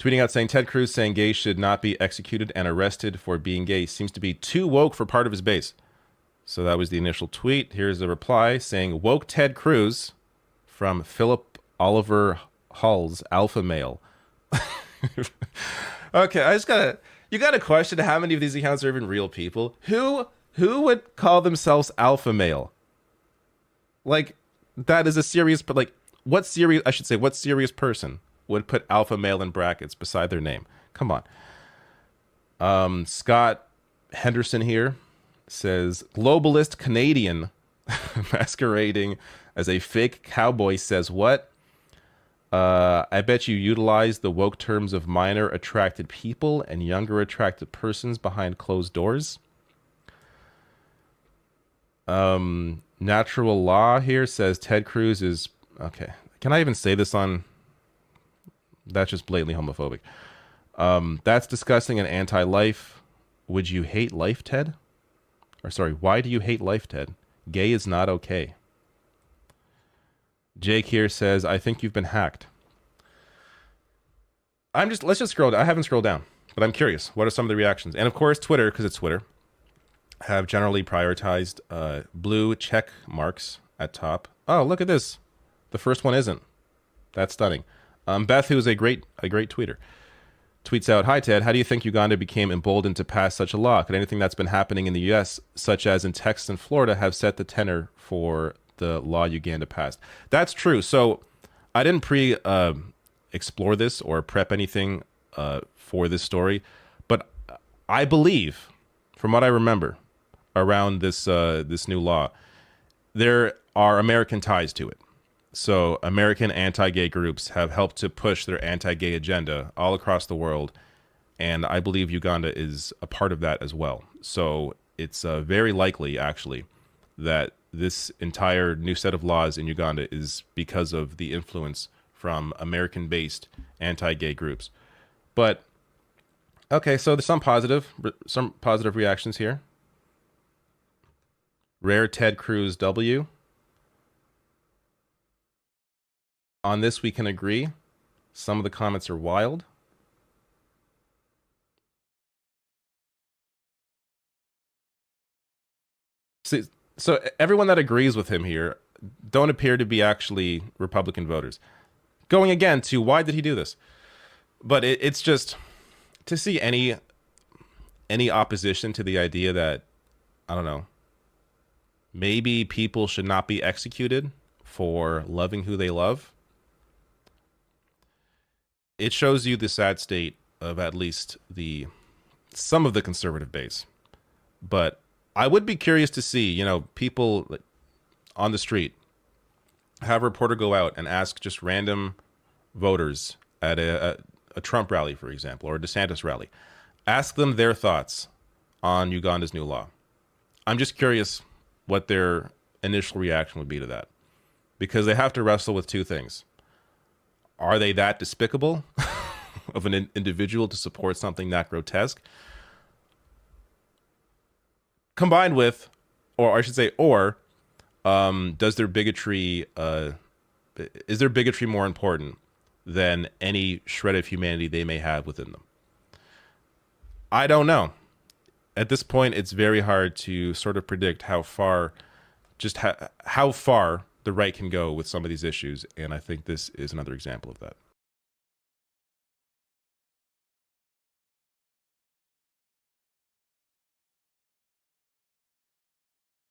Tweeting out saying Ted Cruz saying gays should not be executed and arrested for being gay seems to be too woke for part of his base. So that was the initial tweet. Here's a reply saying woke Ted Cruz from Philip Oliver Hull's alpha male. Okay, you gotta question how many of these accounts are even real people. Who would call themselves alpha male? Like, that is a serious, but like, what serious person would put alpha male in brackets beside their name? Come on. Scott Henderson here says globalist Canadian masquerading as a fake cowboy says what? I bet you utilize the woke terms of minor attracted people and younger attracted persons behind closed doors. Natural Law here says Ted Cruz is okay. Can I even say this on? That's just blatantly homophobic. That's disgusting and anti-life. Would you hate life, Ted? Or sorry, why do you hate life, Ted? Gay is not okay. Jake here says, I think you've been hacked. Let's just scroll down. I haven't scrolled down, but I'm curious. What are some of the reactions? And of course, Twitter, because it's Twitter, have generally prioritized blue check marks at top. Oh, look at this. The first one isn't. That's stunning. Beth, who is a great tweeter, tweets out, hi, Ted. How do you think Uganda became emboldened to pass such a law? Could anything that's been happening in the U.S., such as in Texas and Florida, have set the tenor for the law Uganda passed? That's true. So I didn't explore this or prep anything for this story, but I believe, from what I remember around this new law, there are American ties to it. So American anti-gay groups have helped to push their anti-gay agenda all across the world, and I believe Uganda is a part of that as well. So it's very likely, actually, that this entire new set of laws in Uganda is because of the influence from American-based anti-gay groups. But okay, so there's some positive reactions here. Rare Ted Cruz W. On this, we can agree. Some of the comments are wild. See, so everyone that agrees with him here don't appear to be actually Republican voters. Going again to why did he do this? But it's just to see any opposition to the idea that, I don't know, maybe people should not be executed for loving who they love. It shows you the sad state of at least some of the conservative base. But I would be curious to see, people on the street, have a reporter go out and ask just random voters at a Trump rally, for example, or a DeSantis rally. Ask them their thoughts on Uganda's new law. I'm just curious what their initial reaction would be to that. Because they have to wrestle with two things. Are they that despicable of an individual to support something that grotesque? Combined with, or I should say, does their bigotry, is their bigotry more important than any shred of humanity they may have within them? I don't know. At this point, it's very hard to sort of predict how far the right can go with some of these issues, and I think this is another example of that.